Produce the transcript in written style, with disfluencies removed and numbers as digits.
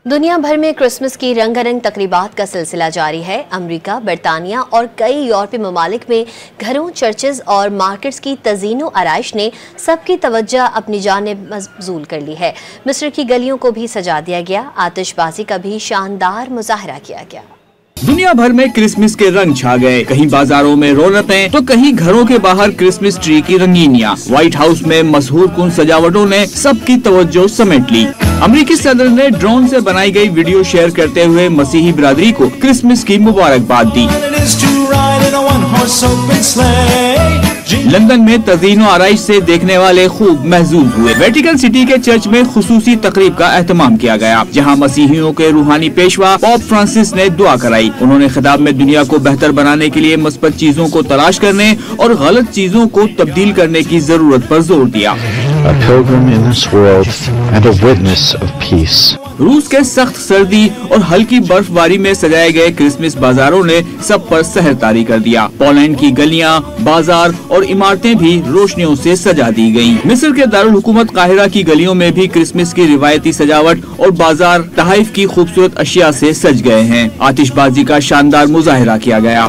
دنیا بھر میں کرسمس کی رنگارنگ تقریبات کا سلسلہ جاری ہے۔ امریکہ، برطانیہ اور کئی یورپی ممالک میں گھروں، چرچز اور مارکیٹس کی تزئین و آرائش نے سب کی توجہ اپنی جانب مبذول کر لی ہے۔ مصر کی گلیوں کو بھی سجا دیا گیا، آتش بازی کا بھی شاندار مظاہرہ کیا گیا۔ دنیا بھر میں کرسمس کے رنگ چھا گئے، کہیں بازاروں میں رونقیں تو کہیں گھروں کے باہر کرسمس ٹری کی رنگینیاں۔ وائٹ ہاؤس میں مسحور کن سجاوٹوں نے سب کی توجہ سمیٹ لی۔ امریکی صدر نے ڈرون سے بنائی گئی ویڈیو شیئر کرتے ہوئے مسیحی برادری کو کرسمس کی مبارکباد دی۔ لندن میں تزئین و آرائش سے دیکھنے والے خوب محظوظ ہوئے۔ ویٹیکن سٹی کے چرچ میں خصوصی تقریب کا اہتمام کیا گیا، جہاں مسیحیوں کے روحانی پیشوا پوپ فرانسس نے دعا کرائی۔ انہوں نے خطاب میں دنیا کو بہتر بنانے کے لیے مثبت چیزوں کو تلاش کرنے اور غلط چیزوں کو تبدیل کرنے کی ضرورت پر زور دیا۔ A pilgrim in this world and a witness of peace. روس کے سخت سردی اور ہلکی برف باری میں سجائے گئے کرسمس بازاروں نے سب پر سحر طاری کر دیا۔ پولینڈ کی گلیاں، بازار اور عمارتیں بھی روشنیوں سے سجا دی گئیں۔ مصر کے دارالحکومت قاہرہ کی گلیوں میں بھی کرسمس کی روایتی سجاوٹ اور بازار تحائف کی خوبصورت اشیاء سے سج گئے ہیں۔ آتش بازی کا شاندار مظاہرہ کیا گیا۔